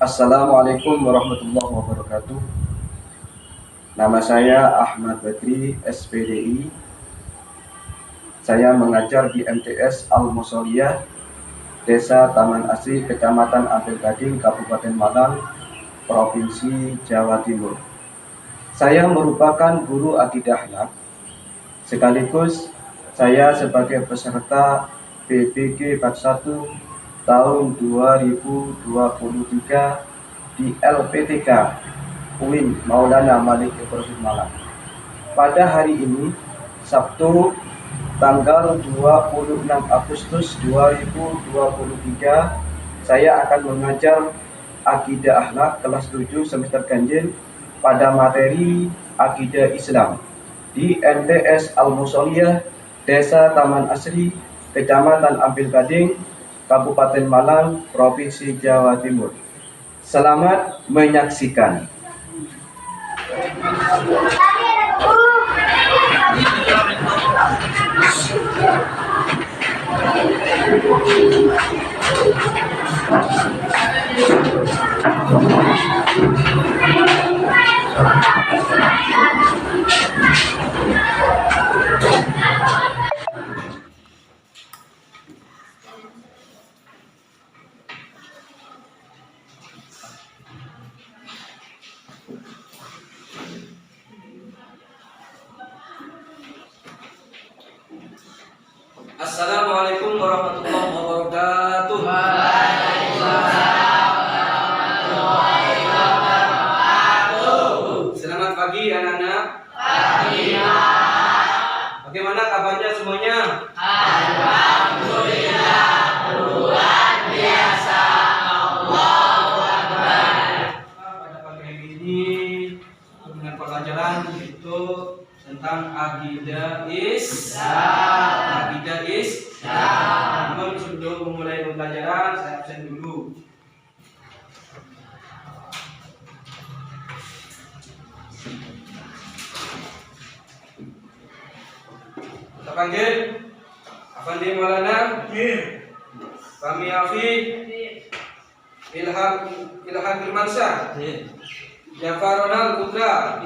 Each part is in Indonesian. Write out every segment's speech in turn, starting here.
Assalamualaikum warahmatullahi wabarakatuh. Nama saya Ahmad Badri, SPDI. Saya mengajar di MTS Al-Musoliyah, Desa Taman Asri, Kecamatan Ampel Gading, Kabupaten Malang, Provinsi Jawa Timur. Saya merupakan guru akidah akhlak, sekaligus saya sebagai peserta PBG Bab 1 tahun 2023 di LPTK UIN Maulana Malik Ibrahim Malang. Pada hari ini, Sabtu tanggal 26 Agustus 2023, saya akan mengajar akidah akhlak kelas 7 semester ganjil pada materi akidah Islam di MTS Al-Musoliyah, Desa Taman Asri, Kecamatan Ampel Gading, Kabupaten Malang, Provinsi Jawa Timur. Selamat menyaksikan. Assalamualaikum warahmatullahi wabarakatuh. Selamat pagi anak-anak. Bagaimana kabarnya semuanya? Alhamdulillah, luar biasa. Allahu Akbar. Pada pagi hari ini dengan pelajaran itu tentang akidah Islam. Akidah Islam. Namun sebelum memulai pembelajaran saya absen dulu. Kita panggil Afandi Maulana, Fahmi Afi, Ilham Firmansyah, Jafar Ronald Putra,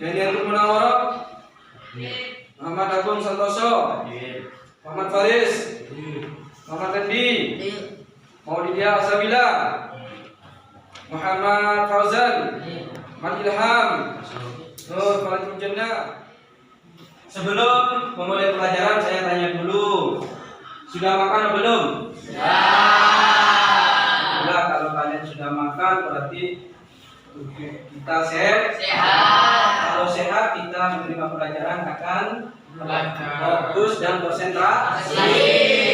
Janiatul Munawwarah, Muhammad Agung Santoso, Muhammad Faris, Muhammad Rendi, Maulidia Azabila, Muhammad Fauzan, Muhammad Ilham, Nur Falatul Jannah. Sebelum memulai pelajaran saya tanya dulu, sudah makan atau belum? Sudah. Kalau kalian sudah makan berarti kita sehat. Kalau sehat kita menerima pelajaran akan fokus dan konsentrasi.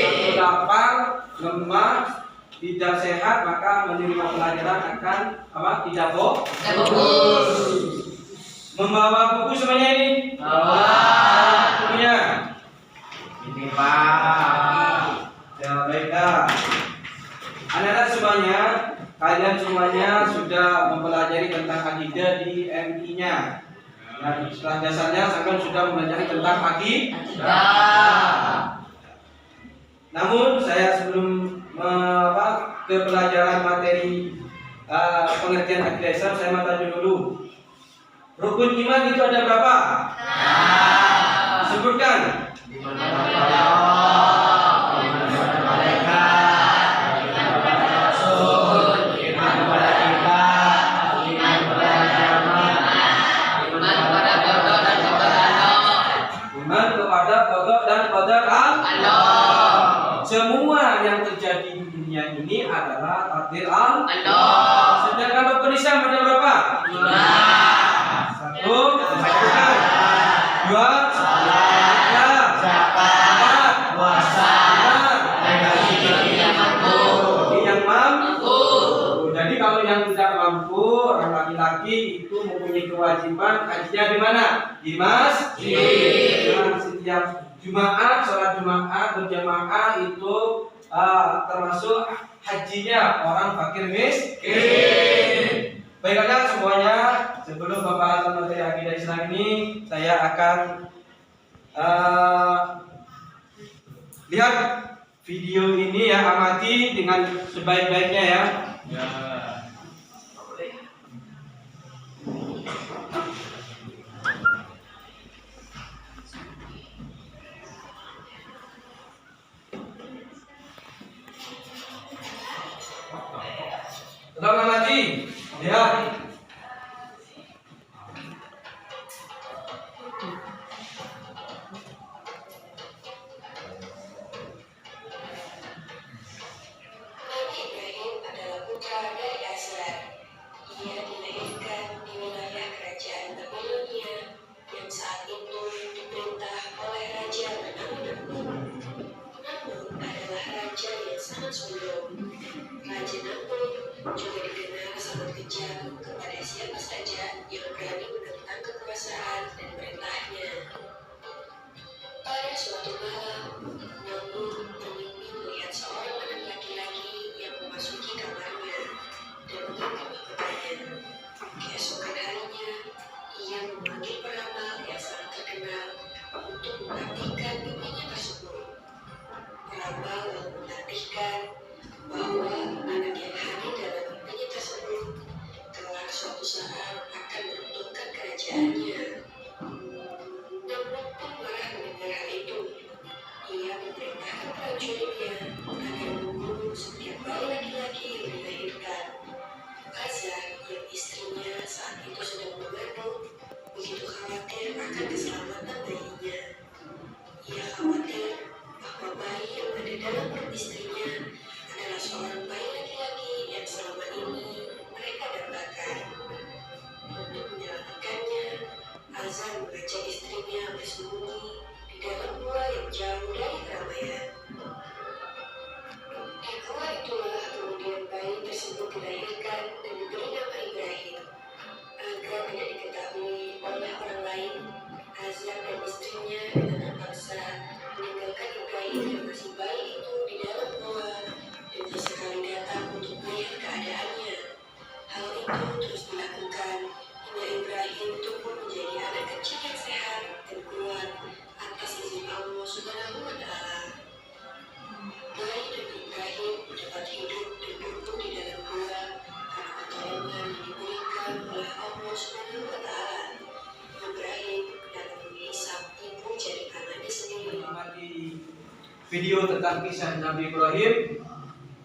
Kalau lapar, lemah, tidak sehat maka menerima pelajaran akan tidak fokus. Membawa buku semuanya ini? Bukunya? Ini Pak. Ya baiklah. Anak-anak semuanya, kalian semuanya sudah mempelajari tentang akidah di MI-nya. Nah, setelah dasarnya kalian sudah mempelajari tentang akidah. Namun saya sebelum ke pelajaran materi pengertian akidah Islam, saya mau tanya dulu. Rukun iman itu ada berapa? Sebutkan. Semua yang terjadi di dunia ini adalah takdir Allah. Sedangkan rukun Islam ada berapa? Satu, dua, zakat, puasa, yang mampu. Jadi kalau yang tidak mampu, orang laki-laki itu mempunyai kewajiban hajinya di mana? Di masjid. Setiap Jumat, sholat Jumat berjamaah itu termasuk hajinya orang fakir miskin. Baiklah semuanya, sebelum pembahasan materi akidah Islam ini, saya akan lihat video ini ya, amati dengan sebaik-baiknya ya. Ya. Tetap amati, lihat. Raja Namrud juga dikenal sangat kejam kepada siapa saja yang berani menentang kekuasaan dan perintahnya. Pada suatu malam, Namrud bermimpi melihat seorang anak laki-laki yang memasuki kamarnya dan mengambil mahkotanya. Keesokan harinya, ia memanggil peramal yang sangat terkenal untuk mengartikan mimpinya tersebut. Peramal lalu menartikan bahwa anak yang hadir dalam mimpinya tersebut kelak suatu saat akan meruntuhkan kerajaannya. Namrud pun marah mendengar hal itu. Ia memerintahkan prajuritnya agar membunuh setiap bayi laki-laki yang dilahirkan. Azar, yang istrinya saat itu sedang mengandung, begitu khawatir akan keselamatan bayinya. Ia khawatir bahwa bayi yang ada dalam perut istrinya adalah seorang bayi laki-laki yang selama ini mereka dambakan. Untuk menyelamatkannya, Azar mengajak istrinya bersembunyi di dalam gua yang jauh dari keramaian. Di gua itulah kemudian bayi tersebut dilahirkan dan diberi nama Ibrahim. Agar tidak diketahui oleh orang lain, Azar dan istrinya dengan terpaksa meninggalkan Ibrahim yang masih bayi itu di dalam gua dan sesekali datang untuk melihat keadaannya. Hal itu terus dilakukan hingga Ibrahim tumbuh menjadi anak kecil yang sehat dan kuat atas izin Allah Subhanahu wa Ta'ala. Bayi dan Ibrahim dapat hidup dan tumbuh di dalam gua karena pertolongan yang diberikan oleh Allah Subhanahu wa Ta'ala. Ibrahim dapat menghisap ibu jari tangannya sendiri. Amati video tentang kisah Nabi Ibrahim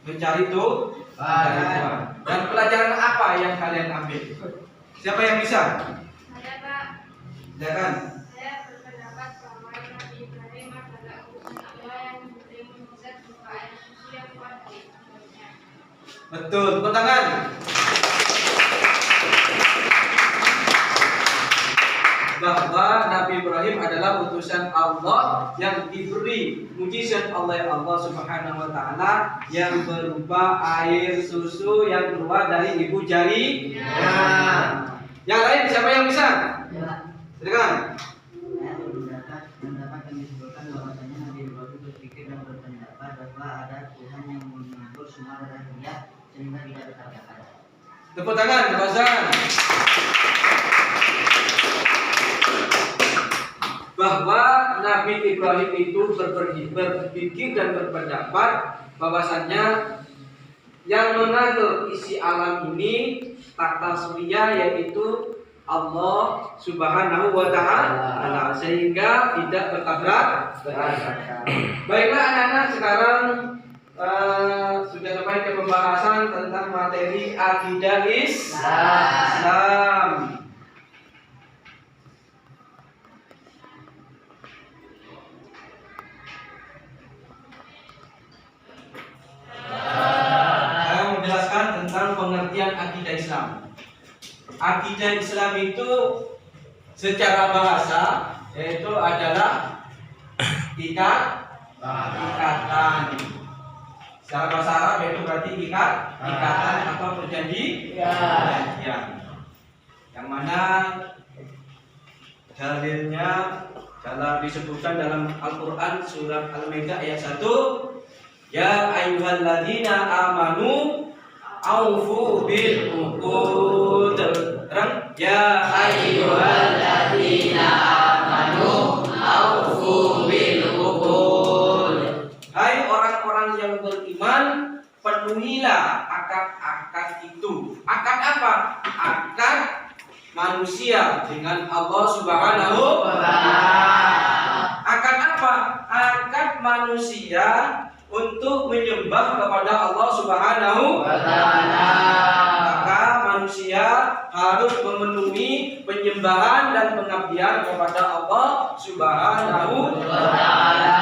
mencari Tuhan. Dan pelajaran apa yang kalian ambil? Siapa yang bisa? Saya, Pak. Silakan. Saya berpendapat bahwa Nabi Ibrahim adalah utusan Allah yang diberi mukjizat berupa air susu yang kuat dari mulutnya. Betul, tepuk tangan. Bahwa Nabi Ibrahim adalah utusan Allah yang diberi mukjizat oleh Allah Subhanahu wa Ta'ala yang berupa air susu yang keluar dari ibu jari. Yang lain siapa yang bisa? Silakan. Saya mendapat yang disebutkan bahwasanya Nabi Ibrahim berpikir dan berpendapat bahwa ada Tuhan yang mengatur semua darah dia sehingga tidak terkadang. Tepuk tangan, Bapak. Bahwa Nabi Ibrahim itu berpikir dan berpendapat bahwasannya yang mengatur isi alam ini tata surya yaitu Allah Subhanahu wa Ta'ala, sehingga tidak bertabrak. Baiklah anak-anak, sekarang sudah sampai ke pembahasan tentang materi akidah Islam. Saya menjelaskan tentang pengertian akidah Islam. Akidah Islam itu secara bahasa yaitu adalah ikatan. Secara bahasa Arab yaitu berarti ikatan atau perjanjian. Yang mana dalilnya disebutkan dalam Al-Quran surat Al-Maidah ayat 1. Ya ayyuhalladzina amanu aufu bil uqud. Ya ayyuhalladzina amanu aufu bil uqud. Hai orang-orang manusia, akad itu. Akad apa? Akad manusia dengan Allah Subhanahu wa Ta'ala. Akad apa? Akad manusia untuk menyembah kepada Allah Subhanahu wa Ta'ala. Maka manusia harus memenuhi penyembahan dan pengabdian kepada Allah Subhanahu wa Ta'ala.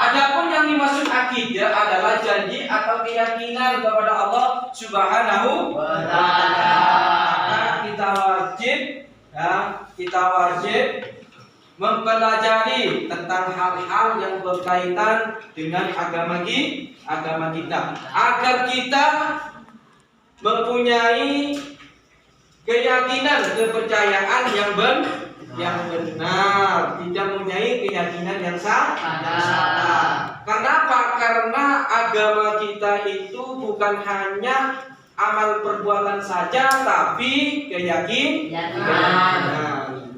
Adapun yang dimaksud akidah adalah janji atau keyakinan kepada Allah Subhanahu wa Ta'ala. Maka kita wajib mempelajari tentang hal-hal yang berkaitan dengan agama kita agar kita mempunyai keyakinan, kepercayaan yang benar, tidak mempunyai keyakinan yang salah. Kenapa? Karena agama kita itu bukan hanya amal perbuatan saja, tapi keyakinan.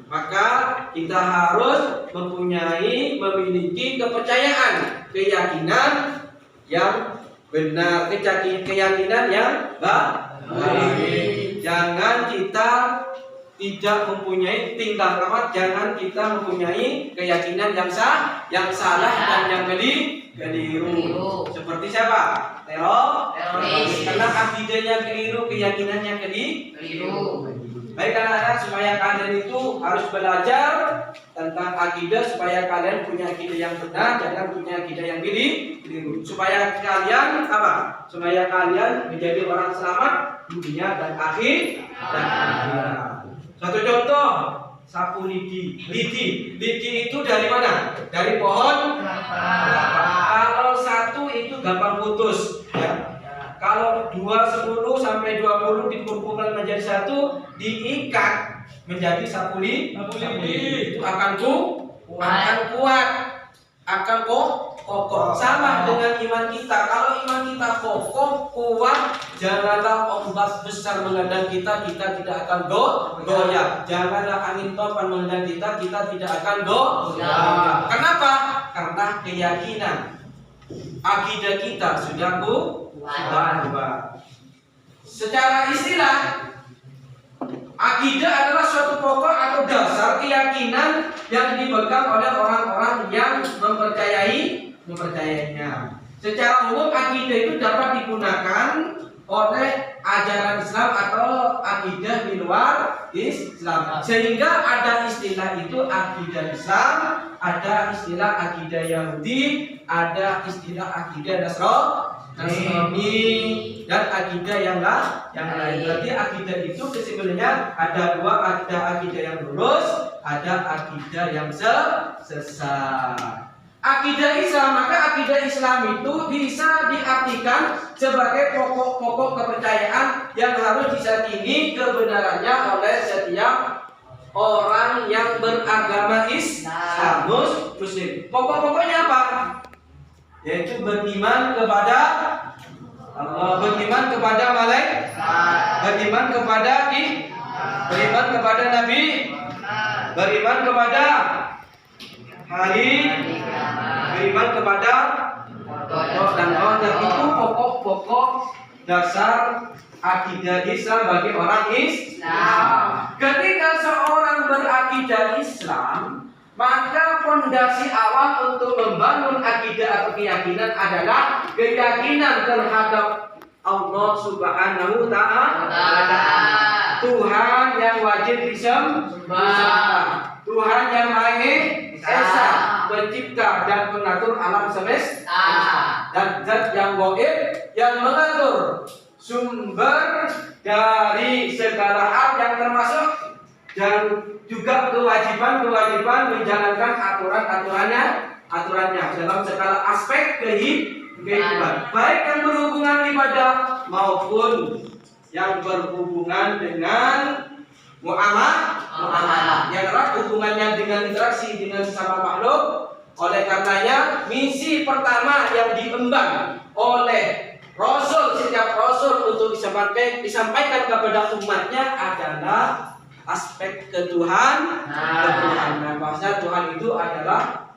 Maka kita harus memiliki kepercayaan, keyakinan yang benar, keyakinan yang baik. Jangan kita tidak mempunyai jangan kita mempunyai keyakinan yang salah dan yang keliru. Seperti siapa? Teroris. Karena akidahnya keliru, keyakinannya keliru. Baik anak-anak, supaya kalian itu harus belajar tentang akidah, supaya kalian punya akidah yang benar, jangan punya akidah yang keliru. Supaya kalian Supaya kalian menjadi orang selamat dunia dan akhirat. Satu contoh, sapu lidi. Lidi itu dari mana? Dari pohon kelapa. Kalau satu itu gampang putus, ya. Kalau 10 sampai 20 dikumpulkan menjadi satu, diikat menjadi sapu lidi. Itu akan kuat, akan kokoh. Sama dengan iman kita. Kalau iman kita kokoh, kuat, janganlah ombak besar menghadang kita tidak akan goyah. Janganlah angin topan menghadang kita tidak akan goyah. Kenapa? Karena keyakinan, akidah kita sudah kuat. Secara istilah, akidah adalah suatu pokok atau dasar keyakinan yang dipegang oleh orang-orang yang mempercayainya. Secara umum, akidah itu dapat digunakan oleh ajaran Islam atau akidah di luar Islam. Sehingga ada istilah itu akidah Islam, ada istilah akidah Yahudi, ada istilah akidah Nasrani, dan akidah yang lain. Berarti akidah itu kesimpulannya ada dua, ada akidah yang lurus, ada akidah yang sesat. Akidah Islam, maka akidah Islam itu bisa diartikan sebagai pokok-pokok kepercayaan yang harus diyakini kebenarannya oleh setiap orang yang beragama Islam, Muslim. Pokok-pokoknya apa? Yaitu beriman kepada Allah, beriman kepada malaikat, beriman kepada Nabi, beriman kepada hari, beriman kepada dan itu pokok-pokok dasar akidah Islam bagi orang Islam. Ketika seorang berakidah Islam, maka fondasi awal untuk membangun akidah atau keyakinan adalah keyakinan terhadap Allah Subhanahu wa Ta'ala, Tuhan yang wajib disembah, Tuhan yang Maha Esa, pencipta dan pengatur alam semesta, dan zat yang gaib yang mengatur sumber dari segala hal yang termasuk dan juga kewajiban menjalankan aturannya dalam segala aspek kehidupan, baik yang berhubungan ibadah maupun yang berhubungan dengan muamalah, yang erat hubungannya dengan interaksi dengan sesama makhluk. Oleh karenanya, misi pertama yang diemban oleh setiap rasul untuk disampaikan kepada umatnya adalah aspek ketuhanan. Bahwasanya Tuhan itu adalah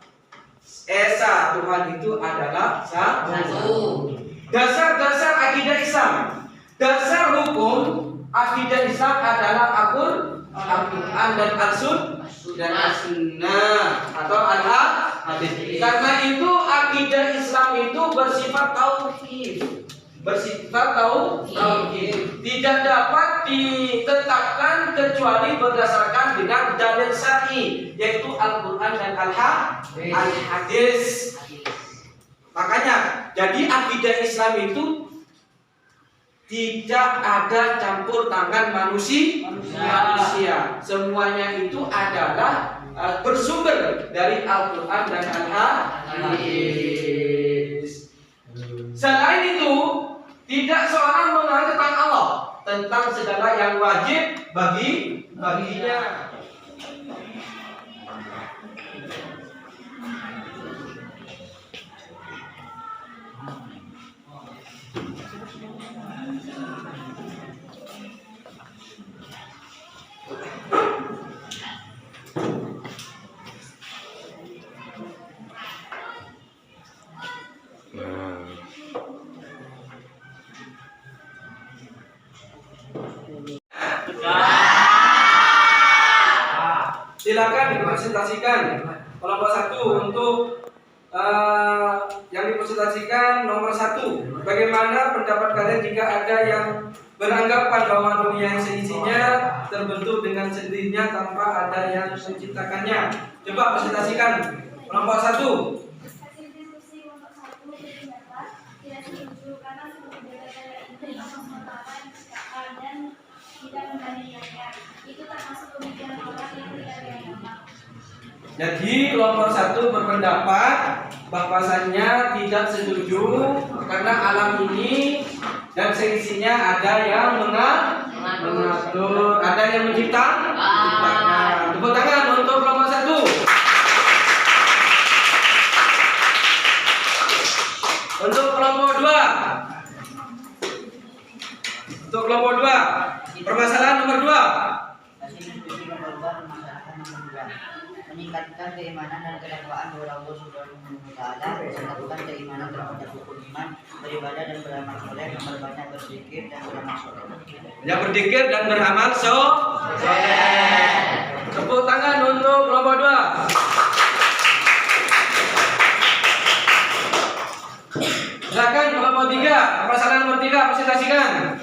Esa, Tuhan itu adalah satu. Dasar-dasar akidah Islam. Dasar hukum akidah Islam adalah Al-Quran dan As-Sunnah atau Al-Hadis. Karena itu akidah Islam itu bersifat tauhid. Tidak dapat ditetapkan kecuali berdasarkan dengan dalil syar'i, yaitu Al-Quran dan Al-Hadis. Makanya, jadi akidah Islam itu tidak ada campur tangan manusia. Semuanya itu adalah bersumber dari Al-Quran dan Al-Hadis. Selain itu, tidak seorang mengenal tentang Allah, tentang segala yang wajib baginya. Silakan dipresentasikan kelompok 1 untuk yang dipresentasikan nomor 1. Bagaimana pendapat kalian jika ada yang beranggapan bahwa dunia yang seisinya terbentuk dengan sendirinya tanpa ada yang menciptakannya? Coba presentasikan kelompok 1. Hasil diskusi kelompok 1 berpendapat tidak setuju karena seluruh data-data itu Allah SWT yang menciptakan dan tidak membandingkannya. Itu termasuk pemikiran orang yang tidak beragama. Jadi kelompok 1 berpendapat bahwasannya tidak setuju karena alam ini dan seisinya ada yang mengatur, ada yang menciptakan. Tepuk tangan untuk kelompok 1. Untuk kelompok 2. Untuk kelompok 2, permasalahan nomor 2. Hasil diskusi nomor 2, permasalahan nomor 2. Meningkatkan keimanan dan kedakwaan kepada Allah Subhanahu wa Ta'ala, melakukan keimanan terhadap hukum iman, beribadah dan beramal soleh, memperbanyak berzikir dan beramal soleh. Yang berzikir dan beramal soleh. Tepuk tangan untuk kelompok 2. Silakan kelompok 3, permasalahan nomor 3 presentasikan.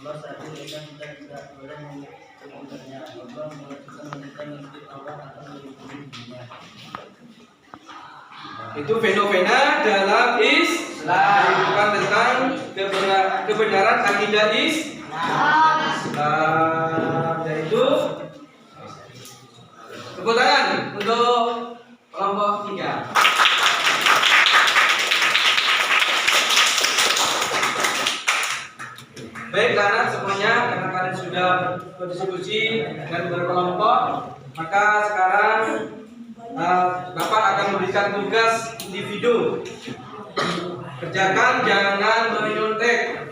Allah satu kita tidak boleh mengikutinya. Allah mewajibkan kita mengikuti Allah atau mengikuti dunia. Itu fenomena dalam Islam, bukan tentang kebenaran akidah Islam. Yaitu tepuk tangan untuk kelompok 3. Baiklah anak semuanya, karena kalian sudah berdiskusi dan berkelompok, maka sekarang Bapak akan memberikan tugas individu. Kerjakan, jangan menyontek.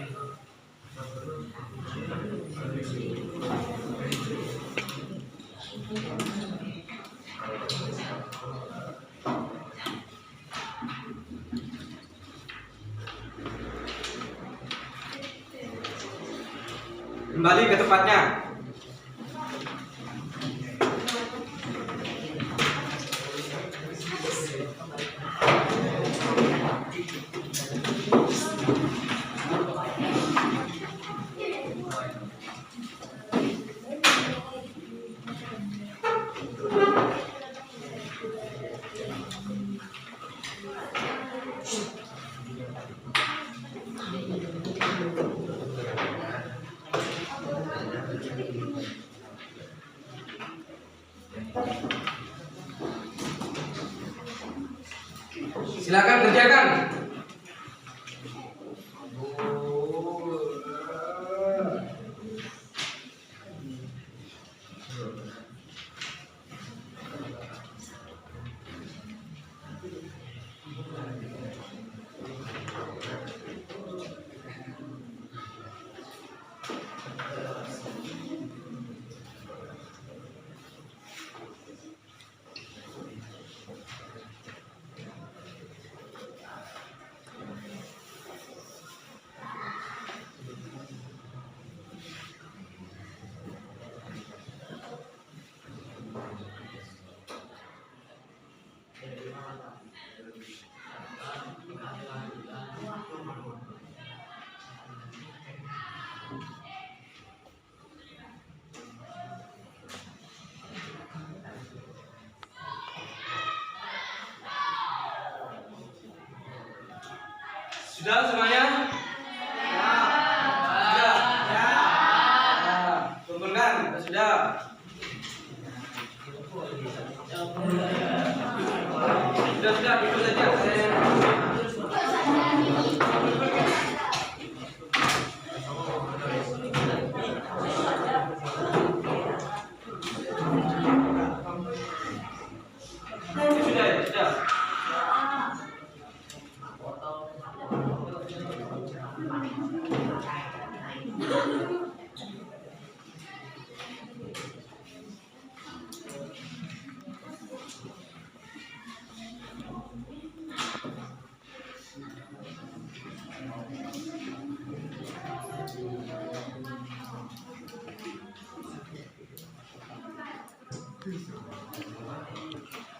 Kembali ke tempatnya. Silakan kerjakan. Sudah semuanya? Sudah? Nah, kumpulkan. Sudah? Sudah, itu saja. Sudah, ya, sudah.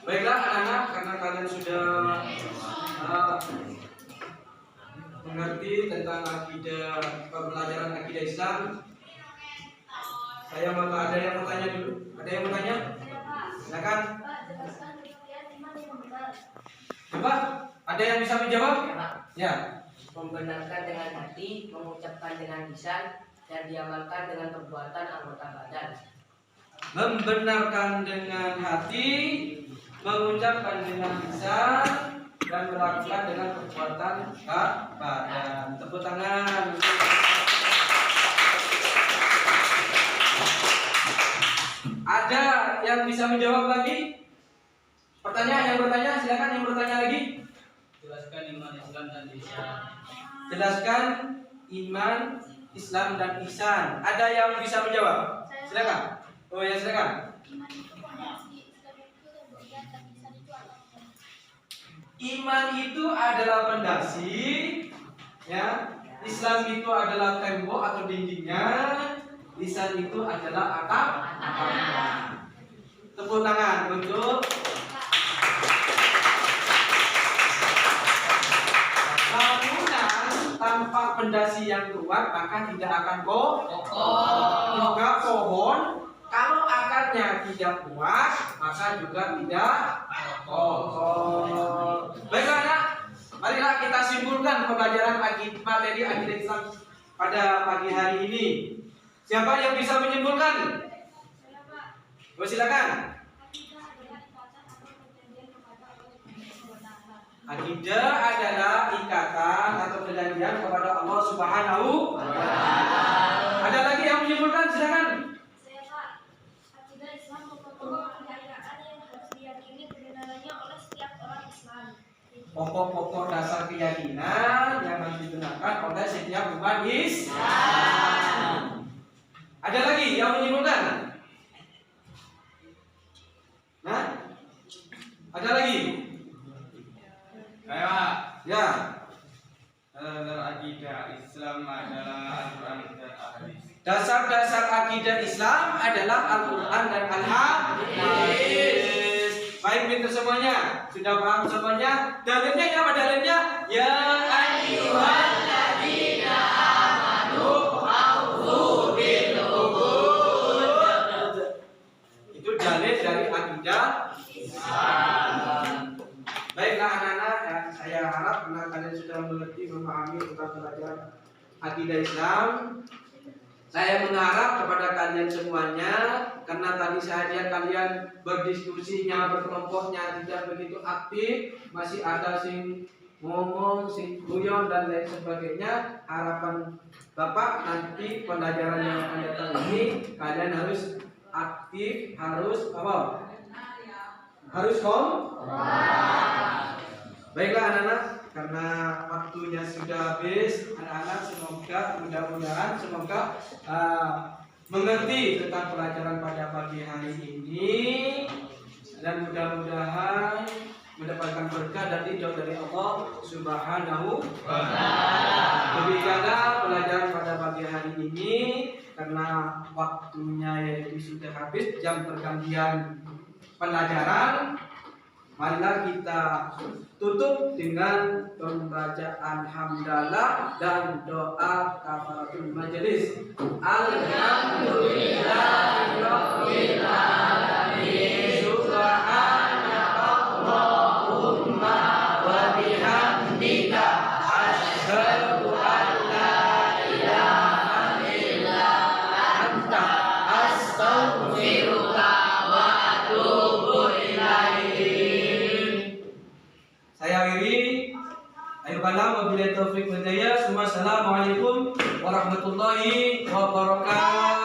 Baiklah anak-anak, karena kalian sudah mengerti tentang akidah, pembelajaran akidah Islam, saya mau ada yang mau tanya dulu. Ada yang mau tanya? Silakan. Coba, ada yang bisa menjawab? Ya. Membenarkan dengan hati, mengucapkan dengan lisan, dan diamalkan dengan perbuatan anggota badan. Membenarkan dengan hati, mengucapkan dengan lisan, dan melakukan dengan perbuatan badan. Tepuk tangan. Ada yang bisa menjawab lagi? Pertanyaan yang bertanya, silakan yang bertanya lagi. Jelaskan iman Islam dan ihsan. Jelaskan iman, Islam dan ihsan. Ada yang bisa menjawab? Silakan. Oh ya, silakan. Iman itu adalah pondasi, ya. Islam itu adalah tembok atau dindingnya. Ihsan itu adalah atapnya. Tepuk tangan untuk bangunan tanpa pondasi yang kuat maka tidak akan kokoh. Juga pohon kalau akarnya tidak kuat maka juga tidak kokoh. Baiklah anak, marilah kita simpulkan pembelajaran materi akidah Islam pada pagi hari ini. Siapa yang bisa menyimpulkan? Oh, silakan. Akidah adalah ikatan atau perjanjian kepada Allah Subhanahu wa Ta'ala. Ada lagi yang menyimpulkan? Silakan. Saya Pak, akidah Islam pokok-pokok keyakinan yang harus diyakini kebenarannya oleh setiap orang Islam. Pokok-pokok dasar keyakinan yang harus digunakan oleh setiap umat Islam. Ada lagi yang menyimpulkan? Nah, ada lagi? Kayak Ya. dasar akidah Islam adalah Al-Quran dan Al-Hadis. Dasar-dasar akidah Islam adalah Al-Quran dan Al-Hadis. Baik, pinter semuanya. Sudah paham semuanya? Dalilnya apa dalilnya? Ya ayyuhalladzina amanu aufu bil uqud. Itu dalil dari akidah Islam. Baiklah anak-anak, ya, saya harap karena kalian sudah mengerti, memahami tentang pelajaran akidah Islam. Saya mengharap kepada kalian semuanya, karena tadi saya lihat kalian berdiskusinya, berkelompoknya tidak begitu aktif, masih ada sing ngomong, sing guyon dan lain sebagainya. Harapan Bapak nanti pembelajaran yang akan datang ini kalian harus aktif, harus apa? Harus Baiklah anak-anak, karena waktunya sudah habis, anak-anak semoga mudah-mudahan mengerti tentang pelajaran pada pagi hari ini dan mudah-mudahan mendapatkan berkah dan ridho dari Allah Subhanahu wa Ta'ala. Demikianlah pelajaran pada pagi hari ini, karena waktunya yaitu sudah habis, jam pergantian pelajaran. Marilah kita tutup dengan pembacaan hamdalah dan doa kafaratul majelis. Alhamdulillahirabbil alamin. Subhanakallahumma wa bihamdika asyhadu kalam, wabillahi taufiq wal hidayah. Assalamualaikum warahmatullahi wabarakatuh.